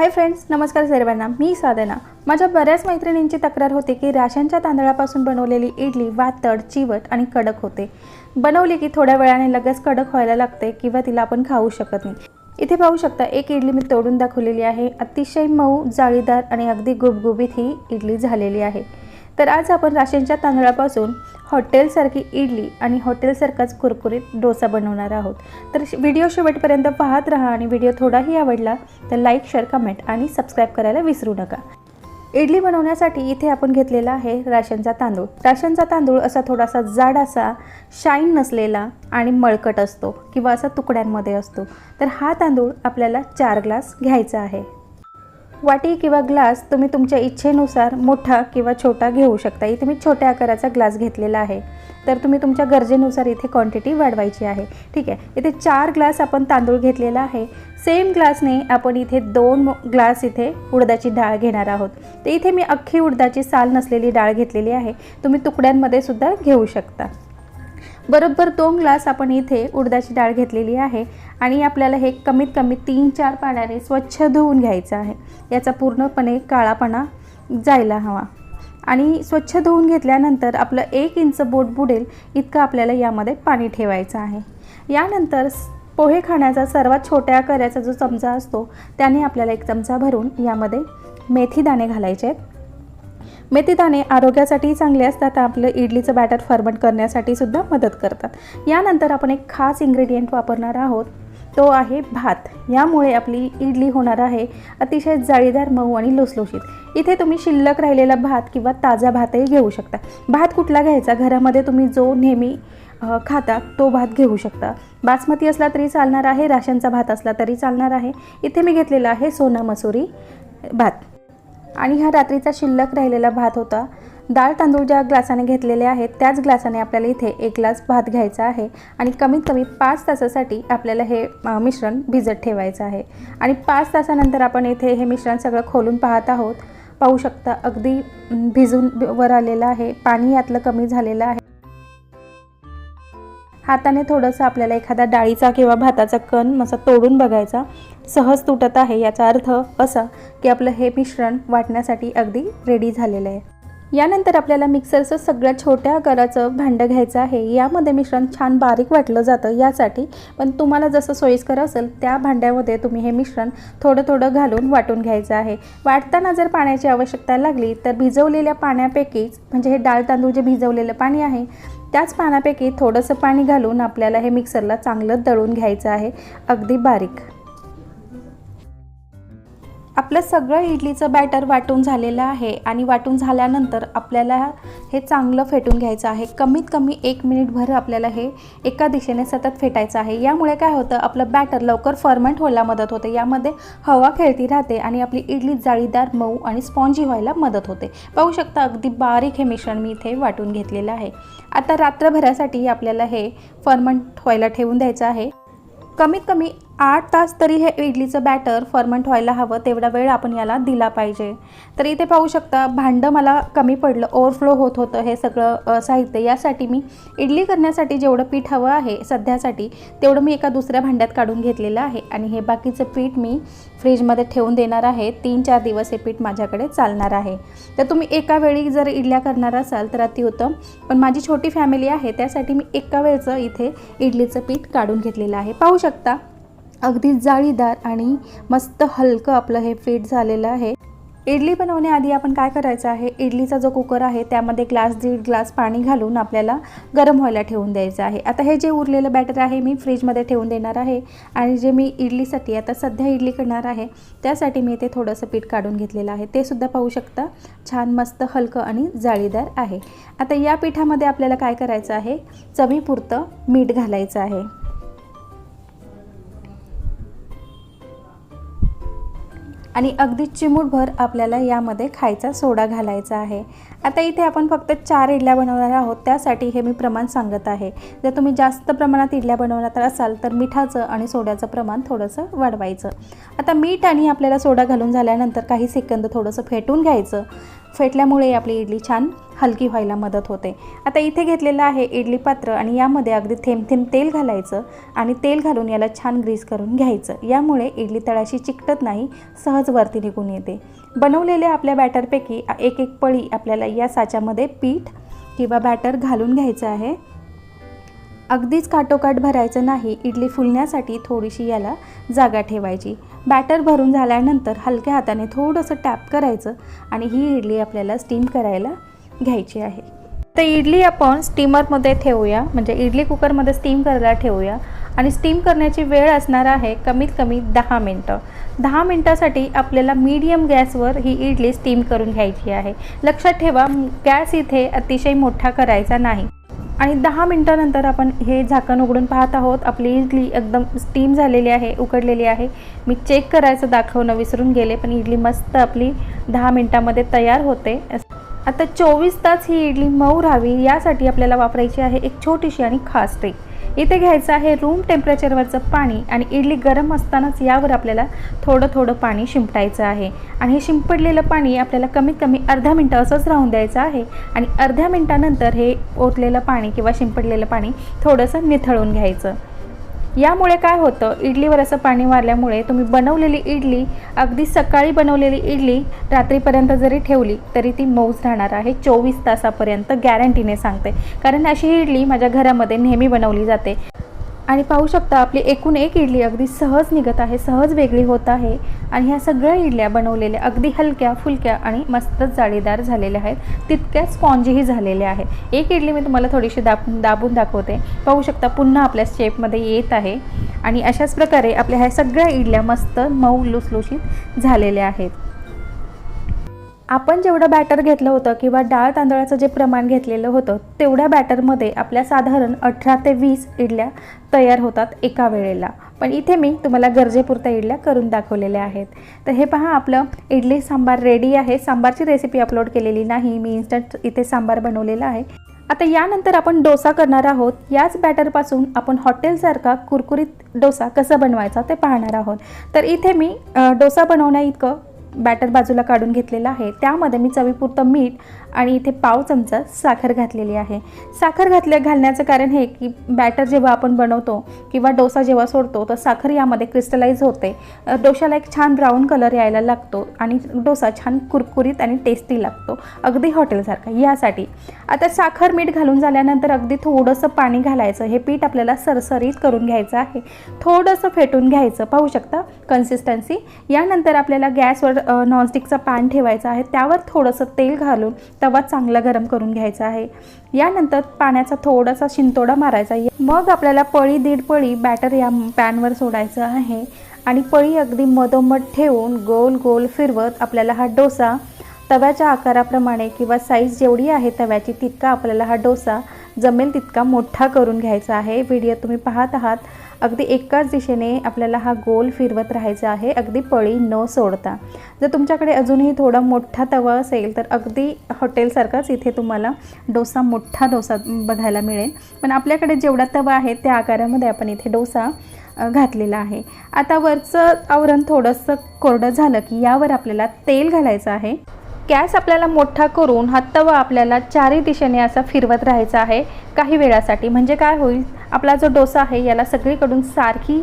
Hi friends, नमस्कार सर्वांना. मी साधना. माझ्या बऱ्याच मैत्रिणींची तक्रार होते की राशनच्या तांदळापासून बनवलेली इडली वातड, चिवट आणि कडक होते. बनवली की थोड्या वेळाने लगेच कडक व्हायला लागते किंवा तिला आपण खाऊ शकत नाही. इथे पाहू शकता, एक इडली मी तोडून दाखवलेली आहे. अतिशय मऊ, जाळीदार आणि अगदी गुबगुबीत ही इडली झालेली आहे. तर आज आपण राशनच्या तांदळापासून हॉटेलसारखी इडली आणि हॉटेलसारखाच कुरकुरीत डोसा बनवणार आहोत. तर व्हिडिओ शेवटपर्यंत पाहत राहा आणि व्हिडिओ थोडाही आवडला तर लाईक, शेअर, कमेंट आणि सबस्क्राईब करायला विसरू नका. इडली बनवण्यासाठी इथे आपण घेतलेला आहे राशनचा तांदूळ. राशनचा तांदूळ असा थोडासा जाड, असा शाईन नसलेला आणि मळकट असतो किंवा असा तुकड्यांमध्ये असतो. तर हा तांदूळ आपल्याला 4 ग्लास घ्यायचा आहे. वाटी किंवा ग्लास तुम्ही तुमच्या इच्छेनुसार मोठा किंवा छोटा घेऊ शकता. इथे मी छोट्या आकाराचा ग्लास घेतलेला आहे. तर तुम्ही तुमच्या गरजेनुसार इथे क्वांटिटी वाढवायची आहे. ठीक आहे. इथे 4 ग्लास आपण तांदूळ घेतलेला आहे. सेम ग्लासने आपण इथे 2 ग्लास इथे उडदाची डाळ घेणार आहोत. तर इथे मी अख्खी उडदाची साल नसलेली डाळ घेतलेली आहे. तुम्ही तुकड्यांमध्ये सुद्धा घेऊ शकता. बरोबर 2 ग्लास आपण इथे उडदाची डाळ घेतलेली आहे आणि आपल्याला हे कमीत कमी 3-4 पाण्याने स्वच्छ धुवून घ्यायचं आहे. याचा पूर्णपणे काळापणा जायला हवा. आणि स्वच्छ धुवून घेतल्यानंतर आपलं 1 इंच बोट बुडेल इतकं आपल्याला यामध्ये पाणी ठेवायचं आहे. यानंतर पोहे खाण्याचा सर्वात छोट्या आकाराचा जो चमचा असतो त्याने आपल्याला 1 चमचा भरून यामध्ये मेथी दाणे घालायचे आहेत. मेथी दाणे आरोग्यासाठी चांगले असतात. आपलं इडलीचं बॅटर फर्मंट करण्यासाठी सुद्धा मदत करतात. यानंतर आपण एक खास इन्ग्रेडियंट वापरणार आहोत, तो आहे भात. यामुळे आपली इडली होणार आहे अतिशय जाळीदार, मऊ आणि लुसलुशीत. इथे तुम्ही शिल्लक राहिलेला भात किंवा ताजा भातही घेऊ शकता. भात कुठला घ्यायचा? घरामध्ये तुम्ही जो नेहमी खाता तो भात घेऊ शकता. बासमती असला तरी चालणार आहे, राशनचा भात असला तरी चालणार आहे. इथे मी घेतलेला आहे सोना मसुरी भात. आणि हा रात्रीचा शिल्लक राहिलेला भात होता. डाळ तांदूळ ज्या ग्लासाने घेतलेले आहेत त्याच ग्लासाने आपल्याला इथे 1 ग्लास भात घ्यायचा आहे आणि कमीत कमी 5 तासासाठी आपल्याला हे मिश्रण भिजत ठेवायचं आहे. आणि 5 तासानंतर आपण इथे हे मिश्रण सगळं खोलून पाहत आहोत. पाहू शकता, अगदी भिजून वर आलेलं आहे. पाणी यातलं कमी झालेलं आहे. हाताने थोडंसं आपल्याला एखादा डाळीचा किंवा भाताचा कण असा तोडून बघायचा. सहज तुटत आहे, याचा अर्थ असा की आपलं हे मिश्रण वाटण्यासाठी अगदी रेडी झालेलं आहे. यानंतर आपल्याला मिक्सरचं सगळ्यात छोट्या आकाराचं भांडं घ्यायचं आहे. यामध्ये मिश्रण छान बारीक वाटलं जातं यासाठी, पण तुम्हाला जसं सोयीस्कर असेल त्या भांड्यामध्ये तुम्ही हे मिश्रण थोडं थोडं घालून वाटून घ्यायचं आहे. वाटताना जर पाण्याची आवश्यकता लागली तर भिजवलेल्या पाण्यापैकीच, म्हणजे हे डाळ तांदूळ जे भिजवलेलं पाणी आहे त्याच पाण्यापैकी थोडंसं पाणी घालून आपल्याला हे मिक्सरला चांगलं दळून घ्यायचं आहे, अगदी बारीक. आपलं सगळं इडलीचं बॅटर वाटून झालेलं आहे आणि वाटून झाल्यानंतर आपल्याला हे चांगलं फेटून घ्यायचं आहे. कमीत कमी 1 मिनिटभर आपल्याला हे एका दिशेने सतत फेटायचं आहे. यामुळे काय होतं, आपलं बॅटर लवकर फर्मेंट व्हायला मदत होते. यामध्ये हवा खेळती राहते आणि आपली इडली जाळीदार, मऊ आणि स्पॉन्जी व्हायला मदत होते. पाहू शकता, अगदी बारीक हे मिश्रण मी इथे वाटून घेतलेलं आहे. आता रात्रभरासाठी आपल्याला हे फर्मेंट व्हायला ठेवून द्यायचं आहे. कमीत कमी 8 तास तरी हे इडलीचं बॅटर फर्मेंट व्हायला हवं, तेवढा वेळ आपण याला दिला पाहिजे. तर इथे पाहू शकता, भांडं मला कमी पडलं, ओव्हरफ्लो होत होतं हे सगळं साहित्य. यासाठी मी इडली करण्यासाठी जेवढं पीठ हवं आहे सध्यासाठी तेवढं मी एका दुसऱ्या भांड्यात काढून घेतलेलं आहे. आणि हे बाकीचं पीठ मी फ्रीजमध्ये ठेवून देणार आहे. 3-4 दिवस हे पीठ माझ्याकडे चालणार आहे. तर तुम्ही एका वेळी जर इडल्या करणार असाल तर अतिउत्तम, पण माझी छोटी फॅमिली आहे त्यासाठी मी एका वेळचं इथे इडलीचं पीठ काढून घेतलेलं आहे. पाहू शकता, अगदी जाळीदार आणि मस्त हलकं आपलं हे पीठ झालेलं आहे. इडली बनवण्याआधी आपण काय करायचं आहे, इडलीचा जो कुकर आहे त्यामध्ये 1-1.5 ग्लास पाणी घालून आपल्याला गरम व्हायला ठेवून द्यायचं आहे. आता हे जे उरलेलं बॅटर आहे मी फ्रीजमध्ये ठेवून देणार आहे. आणि जे मी इडलीसाठी आता सध्या इडली करणार आहे त्यासाठी मी इथे थोडंसं पीठ काढून घेतलेलं आहे. ते सुद्धा पाहू शकता, छान मस्त हलकं आणि जाळीदार आहे. आता या पिठामध्ये आपल्याला काय करायचं आहे, चवीपुरतं मीठ घालायचं आहे. आणि अगदी चिमूटभर आपल्याला यामध्ये खायचा सोडा घालायचा आहे. आता इथे आपण फक्त 4 इडल्या बनवणार आहोत, त्यासाठी हे मी प्रमाण सांगत आहे. जर तुम्ही जास्त प्रमाणात इडल्या बनवणार असाल तर मिठाचं आणि सोड्याचं प्रमाण थोडंसं वाढवायचं. आता मीठ आणि आपल्याला सोडा घालून झाल्यानंतर काही सेकंद थोडंसं फेटून घ्यायचं. फेटल्यामुळे आपली इडली छान हलकी व्हायला मदत होते। आता इथे घेतलेलं आहे इडली पात्र आणि यामध्ये अगदी थेंब थेंब तेल घालायचं आणि तेल घालून याला छान ग्रीस करून घ्यायचं। यामुळे इडली तळाशी चिकटत नाही, सहज वरती निघून येते। बनवलेल्या आपल्या बॅटरपैकी एक एक पळी आपल्याला या साच्यामध्ये पीठ किंवा बॅटर घालून घ्यायचं आहे। अगदीच काटोकाट भरायचं नाही, इडली फुलण्यासाठी थोडीशी याला जागा ठेवायची। बॅटर भरून झाल्यानंतर हलक्या हाताने थोडंसं टॅप करायचं आणि ही इडली आपल्याला स्टीम करायला घ्यायची आहे। तर इडली आपण स्टीमरमध्ये ठेवूया, म्हणजे इडली कुकरमध्ये स्टीम करायला ठेवूया आणि स्टीम करण्याची वेळ असणार आहे कमीत कमी 10 मिनटं। 10 मिनटासाठी आपल्याला मीडियम गॅसवर ही इडली स्टीम करून घ्यायची आहे। लक्षात ठेवा, गॅस इथे अतिशय मोठा करायचा नाही। आणि 10 मिनटानंतर आपण हे झाकण उघडून पाहत आहोत। आपली इडली एकदम स्टीम झालेली आहे, उकडलेली आहे। मी चेक करायचं दाखवणं विसरून गेले, पण इडली मस्त आपली 10 मिनटामध्ये तयार होते। आता 24 तास ही इडली मऊ राहावी यासाठी आपल्याला वापरायची आहे एक छोटीशी आणि खास ट्रिक। इथे घ्यायचं आहे रूम टेम्परेचरवरचं पाणी आणि इडली गरम असतानाच यावर आपल्याला थोडं थोडं पाणी शिंपडायचं आहे आणि हे शिंपडलेलं पाणी आपल्याला कमीत कमी अर्धा मिनटं असंच राहून द्यायचं आहे आणि अर्ध्या मिनटानंतर हे ओतलेलं पाणी किंवा शिंपडलेलं पाणी थोडंसं निथळून घ्यायचं। यामुळे काय होतं, इडलीवर असं पाणी मारल्यामुळे तुम्ही बनवलेली इडली, अगदी सकाळी बनवलेली इडली रात्रीपर्यंत जरी ठेवली तरी ती मऊच राहणार आहे 24 तासापर्यंत, गॅरंटीने सांगते। कारण अशी इडली माझ्या घरामध्ये नेहमी बनवली जाते आणि पाहू शकता आपली एकूण एक इडली अगदी सहज निघत आहे, सहज वेगळी होत आहे आणि ह्या सगळ्या इडल्या बनवलेल्या अगदी हलक्या फुलक्या आणि मस्त जाळीदार झालेल्या आहेत, तितक्या स्पॉन्जीही झालेल्या आहेत। एक इडली मी तुम्हाला थोडीशी दाबून दाखवते, पाहू शकता पुन्हा आपल्या शेपमध्ये येत आहे आणि अशाच प्रकारे आपल्या ह्या सगळ्या इडल्या मस्त मऊ लुसलुशीत झालेल्या आहेत। आपण जेवढं बॅटर घेतलं होतं किंवा डाळ तांदळाचं जे प्रमाण घेतलेलं होतं तेवढ्या बॅटरमध्ये आपल्या साधारण 18 ते 20 इडल्या तयार होतात एका वेळेला। पण इथे मी तुम्हाला गरजेपुरत्या इडल्या करून दाखवलेल्या आहेत। तर हे पहा, आपलं इडली सांबार रेडी आहे। सांबारची रेसिपी अपलोड केलेली नाही, मी इन्स्टंट इथे सांबार बनवलेला आहे। आता यानंतर आपण डोसा करणार आहोत। याच बॅटरपासून आपण हॉटेलसारखा कुरकुरीत डोसा कसा बनवायचा ते पाहणार आहोत। तर इथे मी डोसा बनवण्या इतकं बॅटर बाजूला काढून घेतलेलं आहे। त्यामध्ये मी चवीपुरतं मीठ आणि इथे पाव चमचा साखर घातलेली आहे। साखर घालण्याचं कारण हे की बॅटर जेव्हा आपण बनवतो किंवा डोसा जेव्हा सोडतो तर साखर यामध्ये क्रिस्टलाइज होते, डोशाला एक छान ब्राऊन कलर यायला लागतो आणि डोसा छान कुरकुरीत आणि टेस्टी लागतो, अगदी हॉटेलसारखा। यासाठी आता साखर मीठ घालून झाल्यानंतर अगदी थोडंसं पाणी घालायचं। हे पीठ आपल्याला सरसरीत करून घ्यायचं आहे, थोडंसं फेटून घ्यायचं, पाहू शकता कन्सिस्टन्सी। यानंतर आपल्याला गॅसवर नॉनस्टिकचा पॅन ठेवायचा आहे, त्यावर थोडंसं तेल घालून तवा चांगला गरम करून घ्यायचा आहे। यानंतर पाण्याचा थोडासा शिंतोडा मारायचा, मग आपल्याला पळी दीड पळी बॅटर या पॅनवर सोडायचं आहे आणि पळी अगदी मधोमध ठेवून गोल गोल फिरवत आपल्याला हा डोसा तव्याच्या आकाराप्रमाणे किंवा साईज जेवढी आहे तव्याची तितका आपल्याला हा डोसा जमेल तितका मोठा करून घ्यायचा आहे। व्हिडिओ तुम्ही पाहत आहात, अगदी एकाच दिशेने आपल्याला हा गोल फिरवत राहायचा आहे, अगदी पळी न सोडता। जर तुमच्याकडे अजूनही थोडा मोठा तवा असेल तर अगदी हॉटेलसारखाच इथे तुम्हाला मोठा डोसा बघायला मिळेल, पण आपल्याकडे जेवढा तवा आहे त्या आकारामध्ये आपण इथे डोसा घातलेला आहे। आता वरचं आवरण थोडंसं कोरडं झालं की यावर आपल्याला तेल घालायचं आहे। गॅस आपल्याला मोठा करून हा तवा आपल्याला चारही दिशेने असा फिरवत राहायचा आहे काही वेळासाठी। म्हणजे काय होईल, आपला जो डोसा आहे याला सगळीकडून सारखी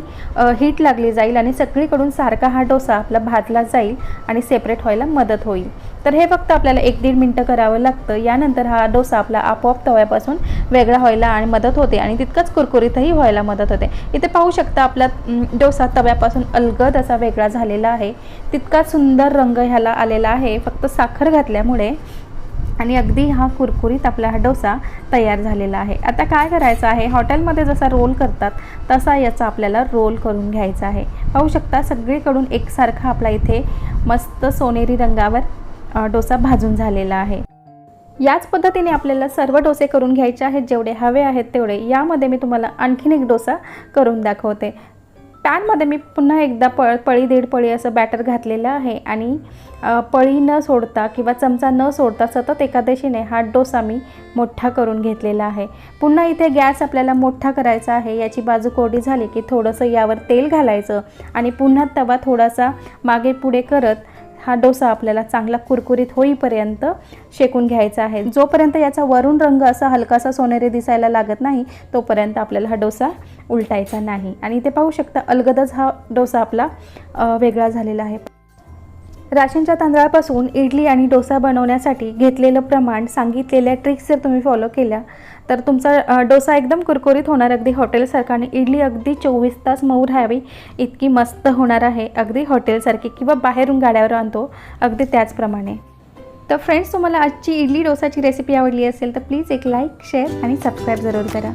हीट लागली जाईल आणि सगळीकडून सारखा हा डोसा आपला भाजला जाईल आणि सेपरेट व्हायला मदत होईल। तर हे फक्त आपल्याला 1-1.5 मिनटं करावं लागतं। यानंतर हा डोसा आपला आपोआप तव्यापासून वेगळा व्हायला आणि मदत होते आणि तितकंच कुरकुरीतही व्हायला मदत होते। इथे पाहू शकता आपला डोसा तव्यापासून अलगद असा वेगळा झालेला आहे, तितका सुंदर रंग ह्याला आलेला आहे फक्त साखर घातल्यामुळे आणि अगदी हा कुरकुरीत आपला हा डोसा तयार झालेला आहे। आता काय करायचं आहे, हॉटेलमध्ये जसा रोल करतात तसा याचा आपल्याला रोल करून घ्यायचा आहे। पाहू शकता सगळीकडून एकसारखा आपला इथे मस्त सोनेरी रंगावर डोसा भाजून झालेला आहे। याच पद्धतीने आपल्याला सर्व डोसे करून घ्यायचे आहेत, जेवढे हवे आहेत तेवढे। यामध्ये मी तुम्हाला आणखीन एक डोसा करून दाखवते। पॅनमध्ये मी पुन्हा एकदा पळी दीड पळी असं बॅटर घातलेलं आहे आणि पळी न सोडता किंवा चमचा न सोडता सतत एका दिशेने हा डोसा मी मोठा करून घेतलेला आहे। पुन्हा इथे गॅस आपल्याला मोठा करायचा आहे। याची बाजू कोरडी झाली की थोडंसं यावर तेल घालायचं आणि पुन्हा तवा थोडासा मागे पुढे करत हा डोसा आपल्याला चांगला कुरकुरीत होईपर्यंत शेकून घ्यायचा आहे। जोपर्यंत याचा वरून रंग असा हलकासा सोनेरी दिसायला लागत नाही तोपर्यंत आपल्याला हा डोसा उलटायचा नाही। आणि इथे पाहू शकता अलगदच हा डोसा आपला वेगळा झालेला आहे। राशनच्या तांदळापासून इडली आणि डोसा बनवण्यासाठी घेतलेलं प्रमाण, सांगितलेल्या ट्रिक्स जर तुम्ही फॉलो केल्या तर तुमचा डोसा एकदम कुरकुरीत होणार, अगदी हॉटेलसारखा। आणि इडली अगदी 24 तास मऊ राहावी इतकी मस्त होणार आहे, अगदी हॉटेलसारखी किंवा बाहेरून गाड्यावर आणतो अगदी त्याचप्रमाणे। तर फ्रेंड्स, तुम्हाला आजची इडली डोसाची रेसिपी आवडली असेल तर प्लीज एक लाईक, शेअर आणि सबस्क्राईब जरूर करा।